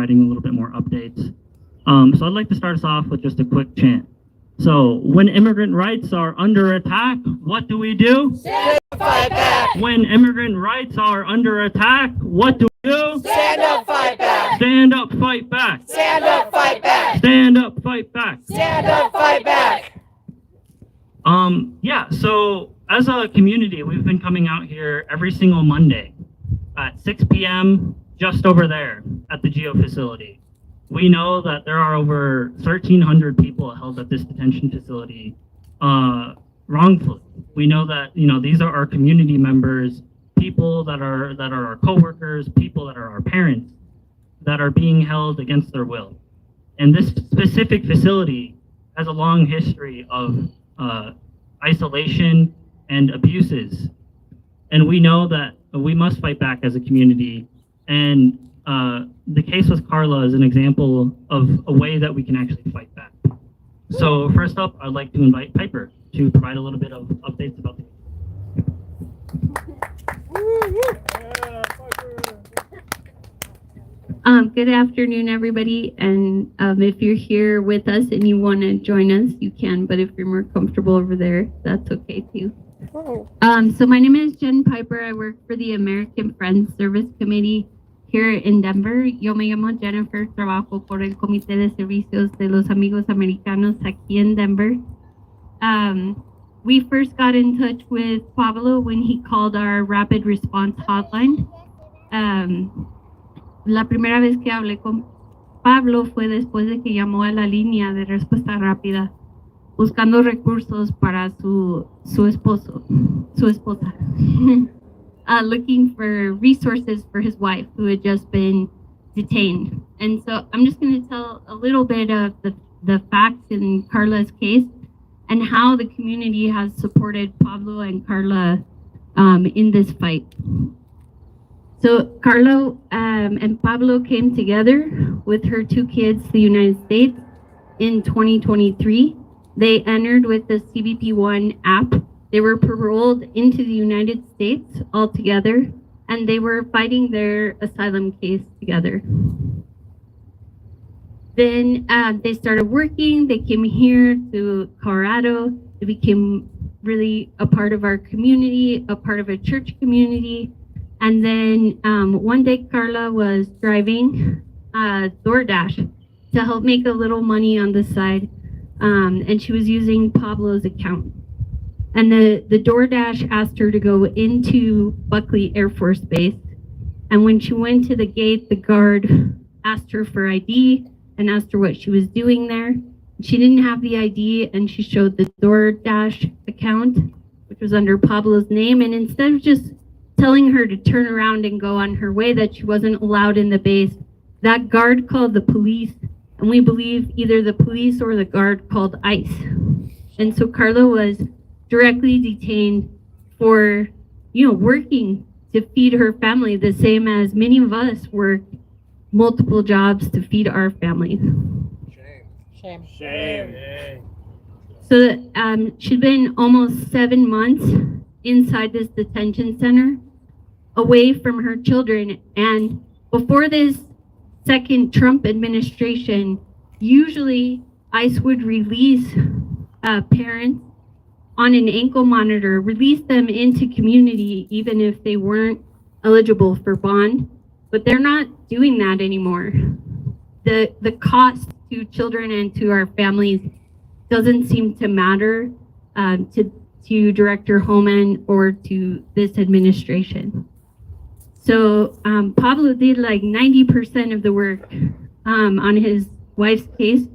providing a little bit more updates. So I'd like to start us off with just a quick chant. So when immigrant rights are under attack, what do we do? Stand up, fight back! When immigrant rights are under attack, what do we do? Stand up, fight back! Stand up, fight back! Stand up, fight back! Stand up, fight back! Stand up, fight back! Yeah, so as a community, we've been coming out here every single Monday at 6 p.m. just over there at the GEO facility. We know that there are over 1,300 people held at this detention facility wrongfully. We know that, you know, these are our community members, people that are our coworkers, people that are our parents, that are being held against their will. And this specific facility has a long history of isolation and abuses. And we know that we must fight back as a community. And the case with Carla is an example of a way that we can actually fight back. So first up, I'd like to invite Piper to provide a little bit of updates about the Good afternoon, everybody. And if you're here with us and you want to join us, you can. But if you're more comfortable over there, that's okay too. So my name is Jen Piper. I work for the American Friends Service Committee here in Denver. Yo me llamo Jennifer. Trabajo por el Comité de Servicios de los Amigos Americanos aquí en Denver. We first got in touch with Pablo when he called our rapid response hotline. La primera vez que hablé con Pablo fue después de que llamó a la línea de respuesta rápida buscando recursos para su esposa, looking for resources for his wife who had just been detained. And so I'm just going to tell a little bit of the facts in Carla's case and how the community has supported Pablo and Carla in this fight. So Carla and Pablo came together with her two kids to the United States in 2023. They entered with the CBP-1 app. They were paroled into the United States all together, and they were fighting their asylum case together. Then they started working. They came here to Colorado. They became really a part of our community, a part of a church community. And then one day Carla was driving DoorDash to help make a little money on the side. And she was using Pablo's account. And the DoorDash asked her to go into Buckley Air Force Base. And when she went to the gate, the guard asked her for ID and asked her what she was doing there. She didn't have the ID, and she showed the DoorDash account, which was under Pablo's name. And instead of just telling her to turn around and go on her way, that she wasn't allowed in the base, that guard called the police. And we believe either the police or the guard called ICE. And so Carla was directly detained for, working to feed her family, the same as many of us work multiple jobs to feed our families. Shame. So she'd been almost 7 months inside this detention center, away from her children. And before this second Trump administration, usually ICE would release parents on an ankle monitor, release them into community even if they weren't eligible for bond, but they're not doing that anymore. The cost to children and to our families doesn't seem to matter to Director Homan or to this administration. So Pablo did like 90% of the work on his wife's case,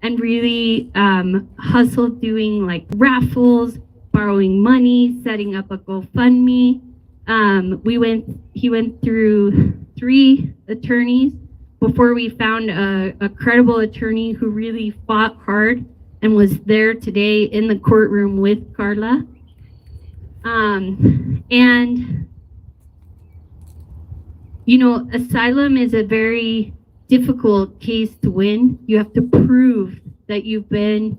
and really hustled doing like raffles, borrowing money, setting up a GoFundMe. He went through 3 attorneys before we found a credible attorney who really fought hard and was there today in the courtroom with Carla. Asylum is a very difficult case to win. You have to prove that you've been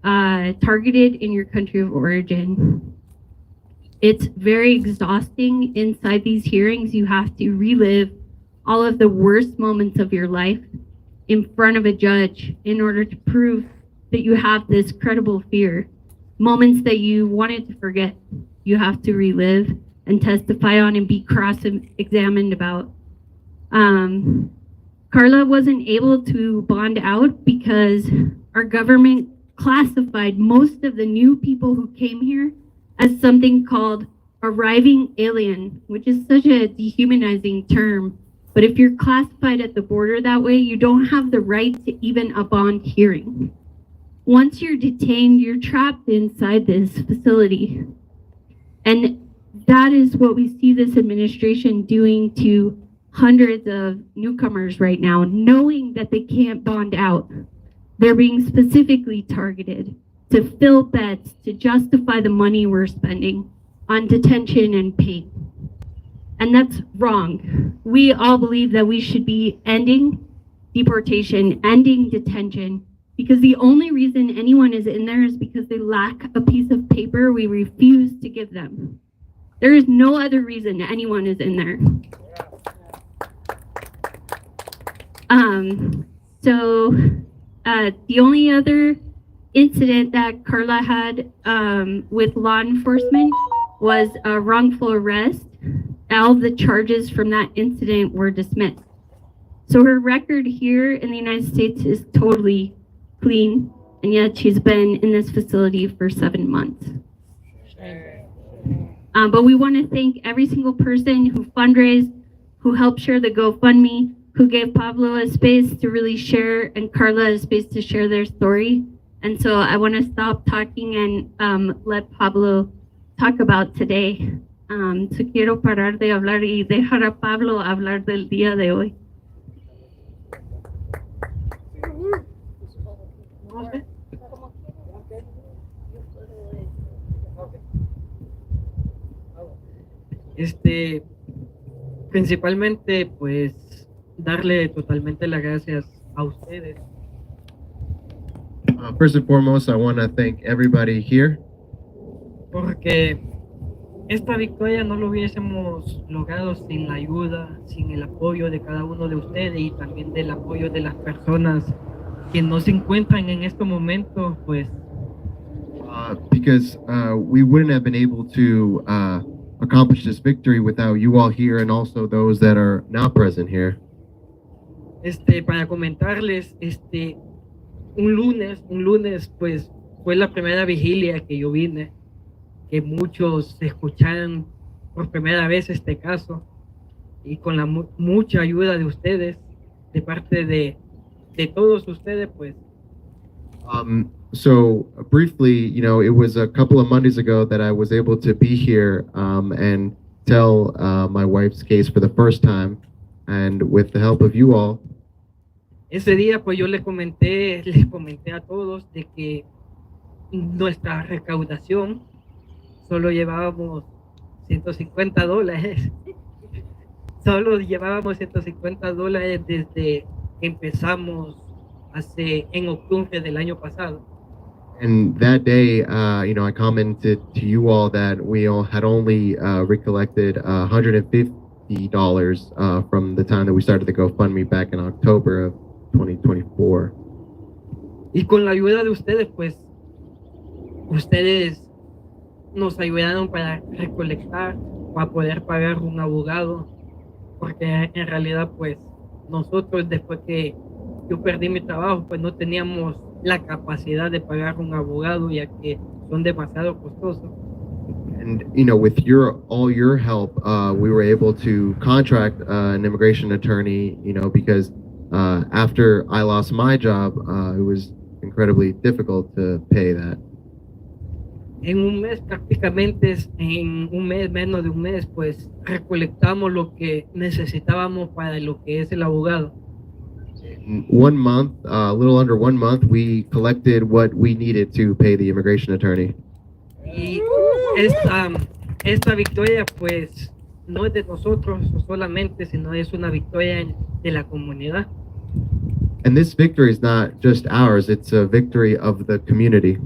targeted in your country of origin. It's very exhausting inside these hearings. You have to relive all of the worst moments of your life in front of a judge in order to prove that you have this credible fear. Moments that you wanted to forget, you have to relive and testify on and be cross-examined about. Carla wasn't able to bond out because our government classified most of the new people who came here as something called arriving alien, which is such a dehumanizing term. But if you're classified at the border that way, you don't have the right to even a bond hearing. Once you're detained, you're trapped inside this facility. And that is what we see this administration doing to hundreds of newcomers right now, knowing that they can't bond out. They're being specifically targeted to fill beds to justify the money we're spending on detention and pain. And that's wrong. We all believe that we should be ending deportation, ending detention, because the only reason anyone is in there is because they lack a piece of paper we refuse to give them. There is no other reason anyone is in there. The only other incident that Carla had with law enforcement was a wrongful arrest. All the charges from that incident were dismissed. So her record here in the United States is totally clean, and yet she's been in this facility for 7 months. But we want to thank every single person who fundraised, who helped share the GoFundMe, who gave Pablo a space to really share and Carla a space to share their story. And so I want to stop talking and let Pablo talk about today. So quiero parar de hablar y dejar a Pablo hablar del día de hoy. Principalmente, pues, darle totalmente las gracias a ustedes. First and foremost, I want to thank everybody here Porque esta victoria no lo hubiésemos logrado sin la ayuda, sin el apoyo de cada uno de ustedes y también del apoyo de las personas que no se encuentran en este momento, pues. because we wouldn't have been able to accomplish this victory without you all here and also those that are now present here. Para comentarles, un lunes, pues, fue la primera vigilia que yo vine, que muchos escucharon por primera vez este caso, y con la mucha ayuda de ustedes, de parte de todos ustedes, pues. So briefly, it was a couple of Mondays ago that I was able to be here and tell my wife's case for the first time, and with the help of you all. Ese día, pues, yo les comenté a todos de que nuestra recaudación solo llevábamos $150. Solo llevábamos $150 desde que empezamos en octubre del año pasado. And that day, I commented to you all that we all had only recollected $150 from the time that we started the GoFundMe back in October of 2024. Y con la ayuda de ustedes, pues, ustedes nos ayudaron para recolectar, para poder pagar un abogado, porque en realidad, pues, nosotros, después que yo perdí mi trabajo, pues no teníamos la capacidad de pagar un abogado, ya que son demasiado costosos. And with all your help, we were able to contract an immigration attorney. Because after I lost my job, it was incredibly difficult to pay that. En un mes, prácticamente, menos de un mes, pues recolectamos lo que necesitábamos para lo que es el abogado. In 1 month, a little under 1 month, we collected what we needed to pay the immigration attorney. Y esta victoria, pues, no es de nosotros solamente, sino es una victoria de la comunidad. And this victory is not just ours, it's a victory of the community.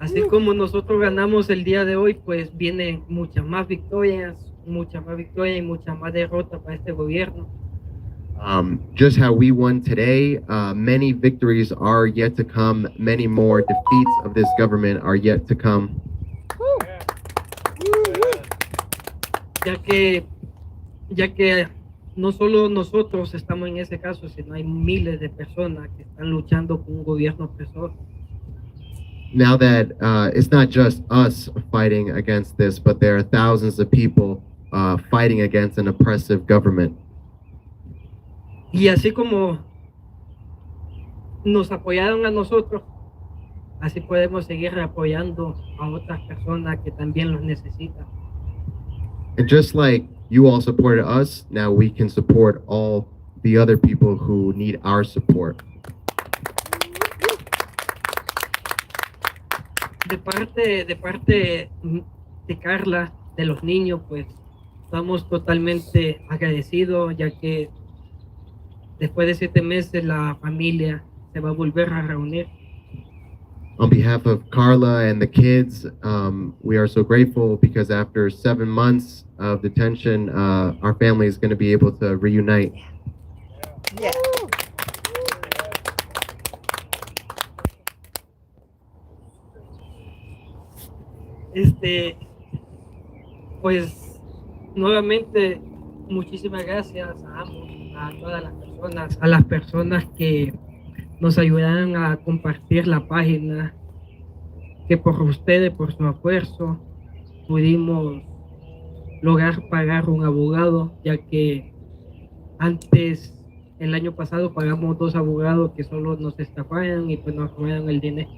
Así como nosotros ganamos el día de hoy, pues vienen muchas más victorias mucha más victoria y mucha más derrota para este gobierno. Just how we won today, many victories are yet to come. Many more defeats of this government are yet to come. Ya que no solo nosotros estamos en ese caso, sino hay miles de personas que están luchando con un gobierno opresor. Now that it's not just us fighting against this, but there are thousands of people fighting against an oppressive government. Y así como nos apoyaron a nosotros, así podemos seguir apoyando a otras personas que también los necesitan. And just like you all supported us, now we can support all the other people who need our support. De parte de Carla, de los niños, pues estamos totalmente agradecidos, ya que después de 7 meses la familia se va a volver a reunir. On behalf of Carla and the kids, we are so grateful because after 7 months of detention, our family is going to be able to reunite. Yeah. Pues nuevamente muchísimas gracias a ambos, a todas las personas, a las personas que nos ayudaron a compartir la página, que por ustedes, por su esfuerzo, pudimos lograr pagar un abogado, ya que antes, el año pasado, pagamos 2 abogados que solo nos estafaron y pues nos robaron el dinero.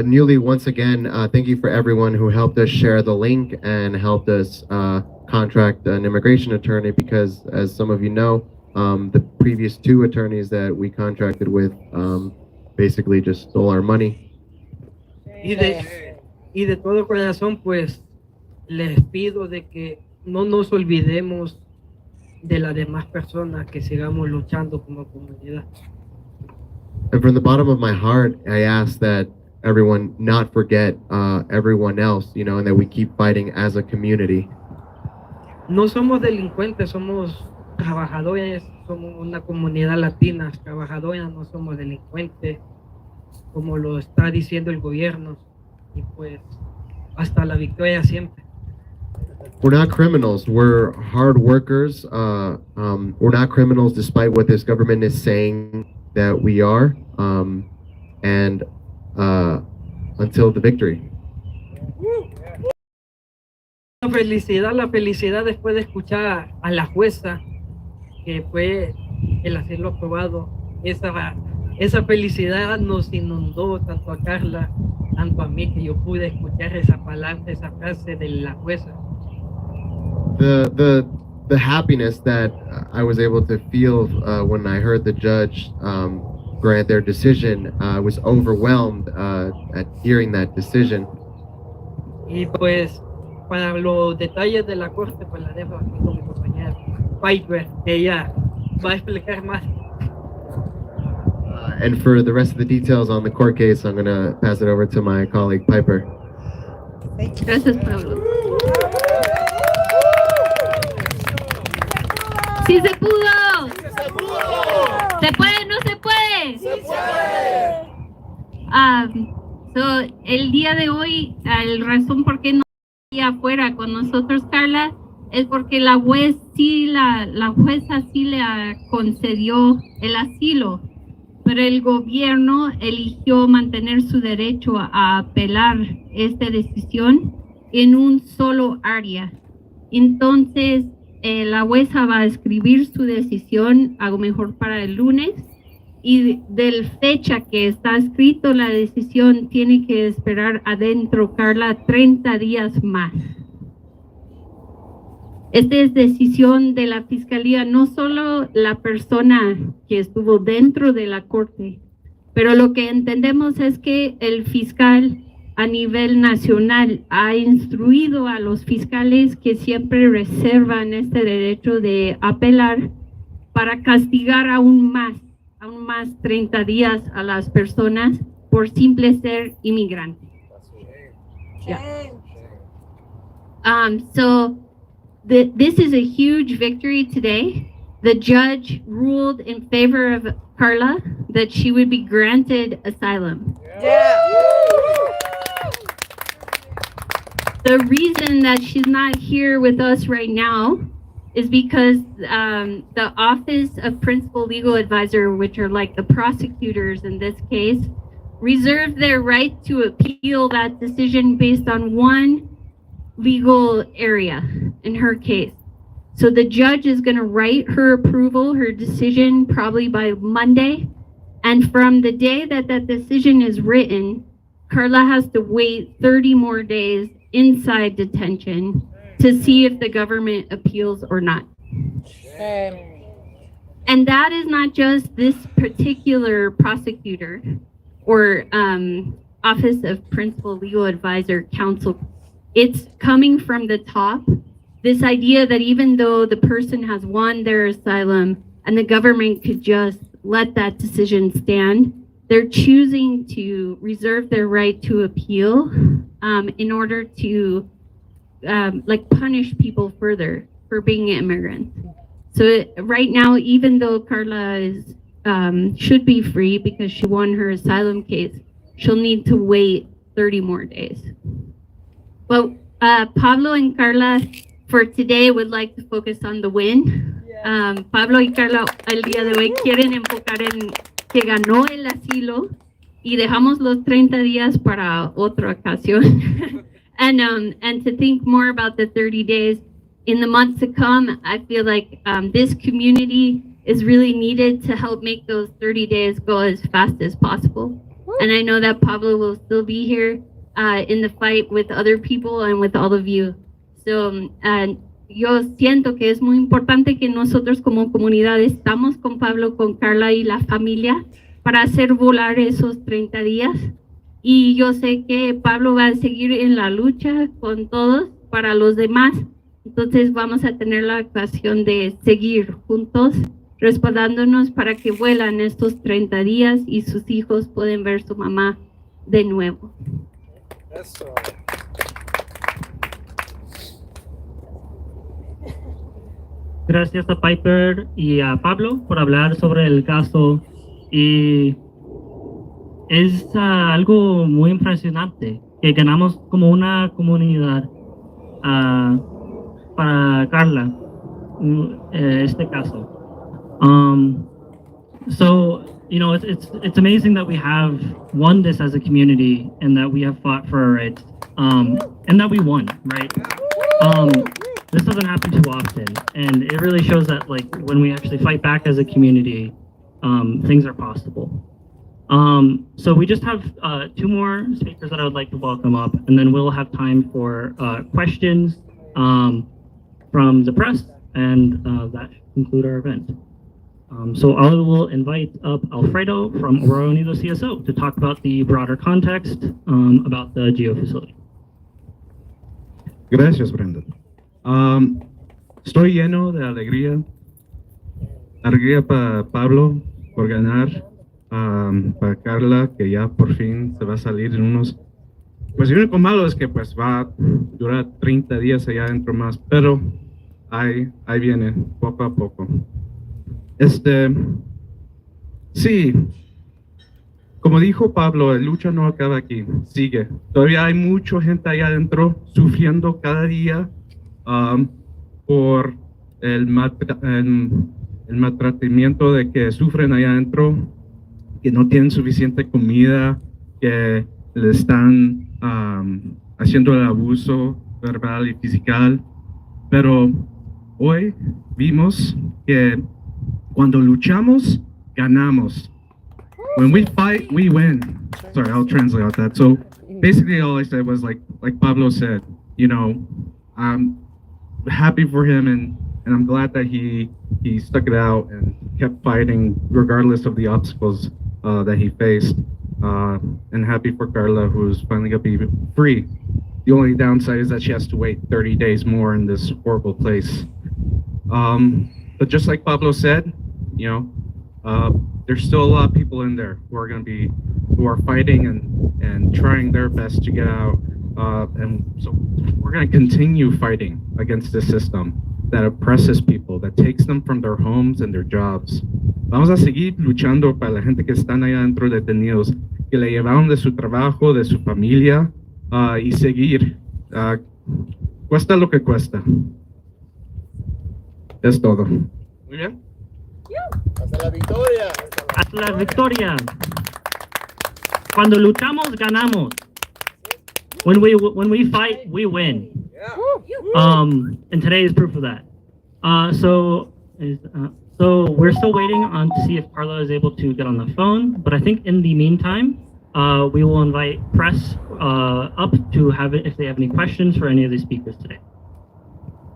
Newly, once again, thank you for everyone who helped us share the link and helped us contract an immigration attorney because, as some of you know, the previous 2 attorneys that we contracted with basically just stole our money. Y de todo corazón, pues, les pido de que no nos olvidemos de las demás personas, que sigamos luchando como comunidad. And from the bottom of my heart, I ask that everyone not forget everyone else, you know, and that we keep fighting as a community. No somos delincuentes, somos trabajadores, somos una comunidad latina, trabajadora, no somos delincuentes, como lo está diciendo el gobierno, y pues hasta la victoria siempre. We're not criminals. We're hard workers. We're not criminals, despite what this government is saying that we are. And until the victory. La felicidad después de escuchar a la jueza, que fue el hacerlo aprobado. Esa felicidad nos inundó tanto a Carla, tanto a mí, que yo pude escuchar esa palabra, esa frase de la jueza. The happiness that I was able to feel when I heard the judge grant their decision, I was overwhelmed at hearing that decision. Y pues para los detalles de la corte, pues la dejo aquí con mi compañera Piper, que ella va a explicar más. And for the rest of the details on the court case, I'm going to pass it over to my colleague Piper. Gracias, Pablo. ¡Sí se pudo! ¿Se puede? ¿No se puede? ¡Se puede! El día de hoy, la razón por qué no está afuera con nosotros, Carla, es porque la jueza sí le concedió el asilo, pero el gobierno eligió mantener su derecho a apelar esta decisión en un solo área. Entonces, la jueza va a escribir su decisión, a lo mejor para el lunes, y del fecha que está escrito la decisión tiene que esperar adentro, Carla, 30 días más. Esta es decisión de la fiscalía, no solo la persona que estuvo dentro de la corte, pero lo que entendemos es que el fiscal a nivel nacional ha instruido a los fiscales que siempre reservan este derecho de apelar para castigar aún más 30 días a las personas por simple ser inmigrantes. Yeah. this is a huge victory today. The judge ruled in favor of Carla that she would be granted asylum. Yeah. The reason that she's not here with us right now is because the Office of Principal Legal Advisor, which are like the prosecutors in this case, reserved their right to appeal that decision based on one legal area in her case. So the judge is going to write her approval, her decision, probably by Monday. And from the day that that decision is written, Carla has to wait 30 more days inside detention to see if the government appeals or not. And that is not just this particular prosecutor or Office of Principal Legal Advisor counsel. It's coming from the top. This idea that even though the person has won their asylum and the government could just let that decision stand, they're choosing to reserve their right to appeal in order to punish people further for being immigrants. So right now, even though Carla is should be free because she won her asylum case, she'll need to wait 30 more days. But Pablo and Carla for today would like to focus on the win. Pablo y Carla el día de hoy quieren enfocar en que ganó el asilo y dejamos los 30 días para otra ocasión. And to think more about the 30 days in the months to come. I feel like this community is really needed to help make those 30 days go as fast as possible. And I know that Pablo will still be here in the fight with other people and with all of you. So, yo siento que es muy importante que nosotros como comunidad estamos con Pablo, con Carla y la familia para hacer volar esos 30 días. Y yo sé que Pablo va a seguir en la lucha con todos para los demás. Entonces vamos a tener la ocasión de seguir juntos, respaldándonos para que vuelan estos 30 días y sus hijos pueden ver su mamá de nuevo. Eso. Gracias a Piper y a Pablo por hablar sobre el caso. Y es algo muy impresionante que ganamos como una comunidad para Carla este caso. So you know, it's amazing that we have won this as a community and that we have fought for our rights, and that we won, right? This doesn't happen too often, and it really shows that like when we actually fight back as a community, things are possible. So we just have 2 more speakers that I would like to welcome up, and then we'll have time for questions from the press, and that should conclude our event. So I will invite up Alfredo from Aurora Unido CSO to talk about the broader context about the GEO facility. Gracias, Brenda. Estoy lleno de alegría para Pablo por ganar, para Carla que ya por fin se va a salir en unos, pues lo único malo es que pues va a durar 30 días allá adentro más, pero ahí viene, poco a poco. Sí, como dijo Pablo, la lucha no acaba aquí, sigue. Todavía hay mucha gente allá adentro sufriendo cada día por el maltratamiento de que sufren allá adentro, que no tienen suficiente comida, que le están haciendo el abuso verbal y físico. Pero hoy vimos que cuando luchamos, ganamos. When we fight, we win. Sorry, I'll translate out that. So basically all I said was like Pablo said, you know, I'm happy for him and I'm glad that he stuck it out and kept fighting regardless of the obstacles that he faced. And happy for Carla, who's finally gonna be free. The only downside is that she has to wait 30 days more in this horrible place. But just like Pablo said, you know, there's still a lot of people in there who are fighting and trying their best to get out And so we're going to continue fighting against this system that oppresses people, that takes them from their homes and their jobs. Vamos a seguir luchando para la gente que están allá adentro detenidos, que le llevaron de su trabajo, de su familia, y seguir. Cuesta lo que cuesta. Es todo. Muy bien. Hasta la victoria. Hasta la victoria. Cuando luchamos, ganamos. When we fight, we win. And today is proof of that. So we're still waiting on to see if Carla is able to get on the phone. But I think in the meantime, we will invite press up to have it if they have any questions for any of the speakers today.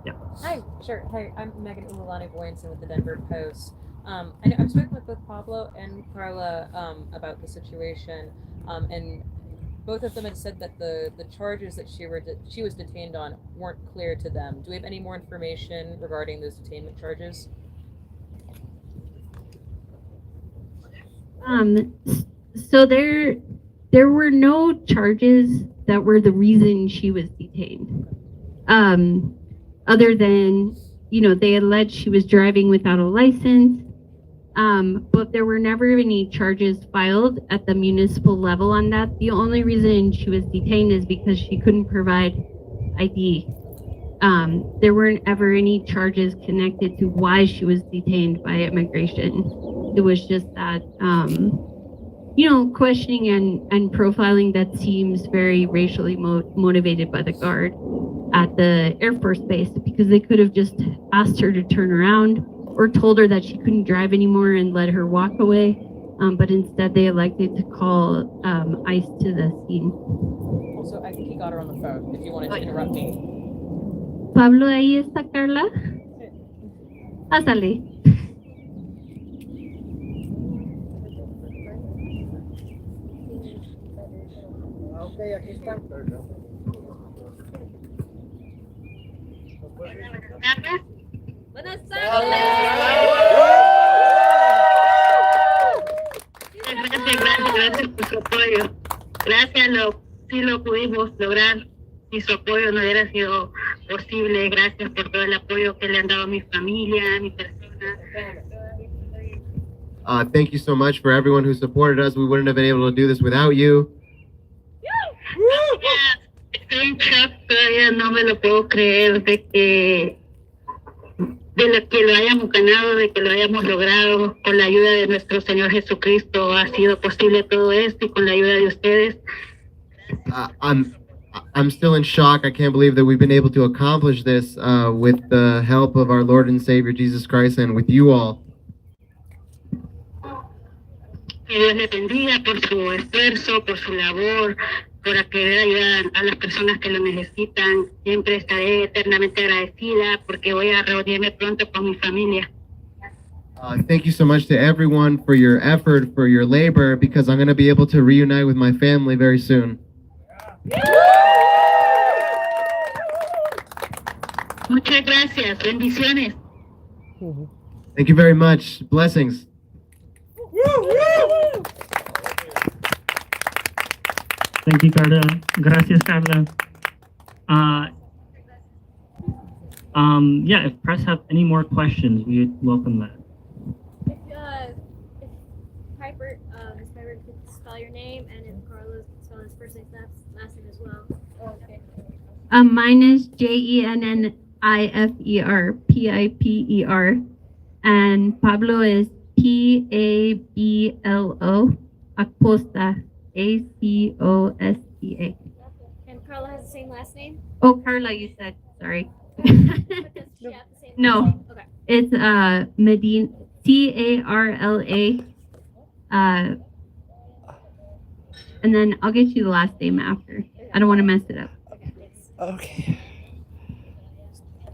Yeah. Hi, sure. Hi, I'm Megan Umalani Boyanson with the Denver Post. I know I've spoken with both Pablo and Carla about the situation, and both of them had said that the charges that she was detained on weren't clear to them. Do we have any more information regarding those detainment charges? So there were no charges that were the reason she was detained. Other than, they alleged she was driving without a license. But there were never any charges filed at the municipal level on that. The only reason she was detained is because she couldn't provide ID. There weren't ever any charges connected to why she was detained by immigration. It was just that, questioning and profiling that seems very racially motivated by the guard at the Air Force Base, because they could have just asked her to turn around or told her that she couldn't drive anymore and let her walk away. But instead they elected to call ICE to the scene. Also, I think he got her on the phone, if you wanted to interrupt me. Pablo, ahí está Carla. Pásale. Ok, aquí están. Buenas Gracias por su apoyo. Sí lo pudimos lograr. Si su apoyo no hubiera sido posible, gracias por todo el apoyo que le han dado a mi familia, a mi persona. Thank you so much for everyone who supported us. We wouldn't have been able to do this without you. Estoy en shock, todavía no me lo puedo creer de que lo hayamos ganado, de que lo hayamos logrado. Con la ayuda de nuestro Señor Jesucristo ha sido posible todo esto, y con la ayuda de ustedes. I'm still in shock. I can't believe that we've been able to accomplish this with the help of our Lord and Savior Jesus Christ and with you all. Que Dios le bendiga por su esfuerzo, por su labor, por querer ayudar a las personas que lo necesitan. Siempre estaré eternamente agradecida porque voy a reunirme pronto con mi familia. Thank you so much to everyone for your effort, for your labor, because I'm going to be able to reunite with my family very soon. Muchas gracias. Bendiciones. Thank you very much. Blessings. Thank you, Carla. Gracias, Carla. Yeah, if press have any more questions, we would welcome that. If Piper, Ms. Piper could spell your name, and if Carlos could spell his first name, last name as well. Okay. Mine is JENNIFER, PIPER, and Pablo is PABLO, Acosta, ACOSTA. And Carla has the same last name? Oh, Carla, you said, sorry. Does she have the same No. last name? Okay. It's Medina, TARLA, and then I'll get you the last name after. I don't want to mess it up. Okay.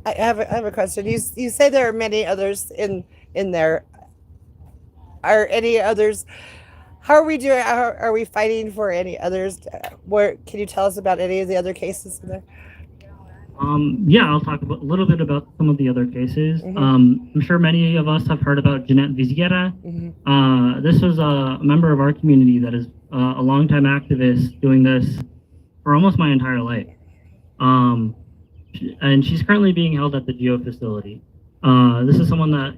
I have a question. You say there are many others in there. Are any others? How are we doing? Are we fighting for any others? Can you tell us about any of the other cases in there? Yeah, I'll talk a little bit about some of the other cases. Mm-hmm. I'm sure many of us have heard about Jeanette Vizguera. Mm-hmm. This was a member of our community that is a longtime activist doing this for almost my entire life. And she's currently being held at the GEO facility. This is someone that,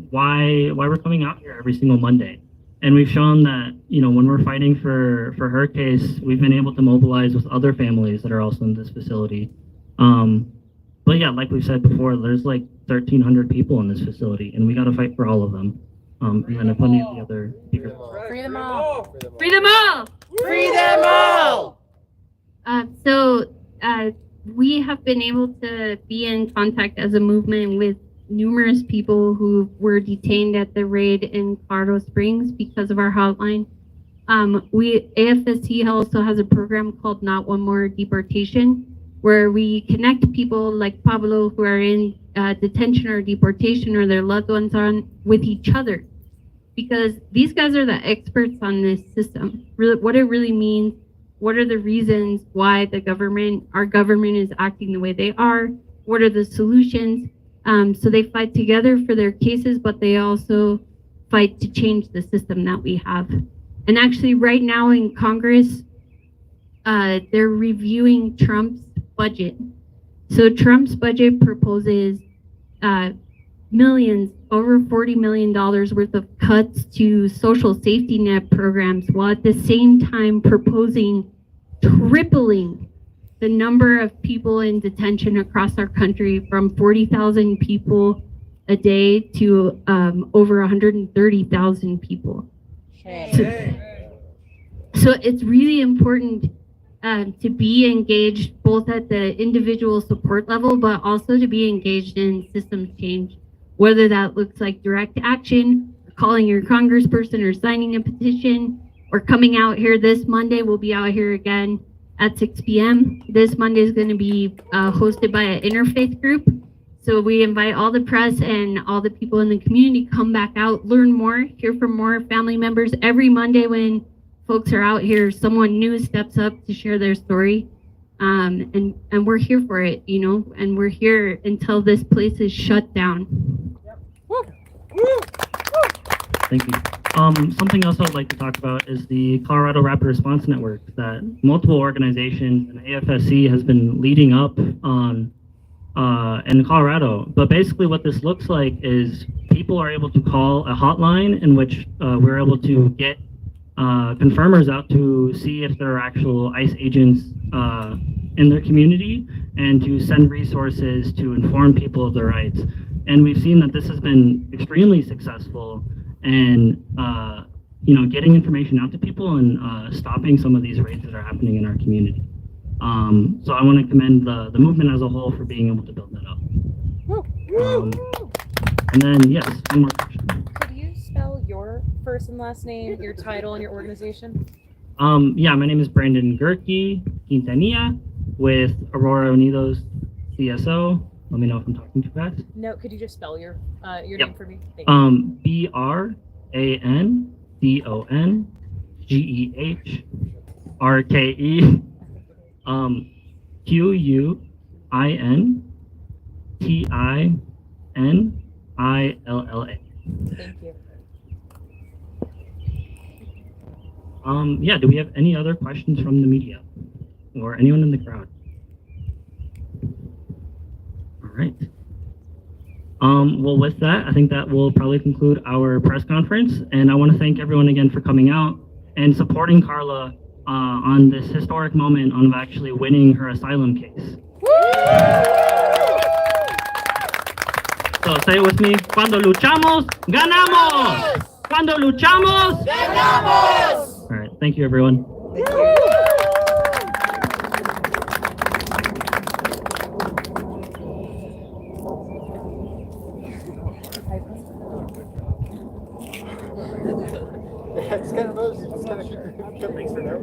why we're coming out here every single Monday. And we've shown that, when we're fighting for her case, we've been able to mobilize with other families that are also in this facility. But yeah, like we've said before, there's like 1,300 people in this facility, and we got to fight for all of them. And then plenty of the other speakers. Free them all. Free them all! Free them all! We have been able to be in contact as a movement with numerous people who were detained at the raid in Colorado Springs because of our hotline. AFSC also has a program called Not One More Deportation, where we connect people like Pablo who are in detention or deportation or their loved ones on with each other, because these guys are the experts on this system, really, what it really means. What are the reasons why our government is acting the way they are? What are the solutions? So they fight together for their cases, but they also fight to change the system that we have. And actually right now in Congress, they're reviewing Trump's budget. So Trump's budget proposes millions, over $40 million worth of cuts to social safety net programs, while at the same time proposing tripling the number of people in detention across our country from 40,000 people a day to over 130,000 people. So it's really important to be engaged both at the individual support level, but also to be engaged in systems change, whether that looks like direct action, calling your congressperson or signing a petition, or coming out here this Monday. We'll be out here again at 6 p.m. This Monday is going to be hosted by an interfaith group. So we invite all the press and all the people in the community come back out, learn more, hear from more family members. Every Monday when folks are out here, someone new steps up to share their story. And we're here for it, and we're here until this place is shut down. Thank you. Something else I'd like to talk about is the Colorado Rapid Response Network that multiple organizations and AFSC has been leading up on in Colorado. But basically what this looks like is people are able to call a hotline in which we're able to get confirmers out to see if there are actual ICE agents in their community and to send resources to inform people of their rights. And we've seen that this has been extremely successful in getting information out to people and stopping some of these raids that are happening in our community. So I want to commend the movement as a whole for being able to build that up. And then, yes, one more question. Could you spell your first and last name, your title, and your organization? Yeah, my name is Brandon Gerke Quintanilla with Aurora Unidos CSO. Let me know if I'm talking too fast. No, could you just spell your name for me? Thank you. BRANDONGEHRKE QUINTINILLA. Thank you. Yeah, do we have any other questions from the media or anyone in the crowd? All right. Well, with that, I think that will probably conclude our press conference. And I want to thank everyone again for coming out and supporting Carla on this historic moment of actually winning her asylum case. So say it with me. Cuando luchamos, ganamos. Cuando luchamos, ganamos. All right. Thank you, everyone. Thank you. It's kind of, thanks for that.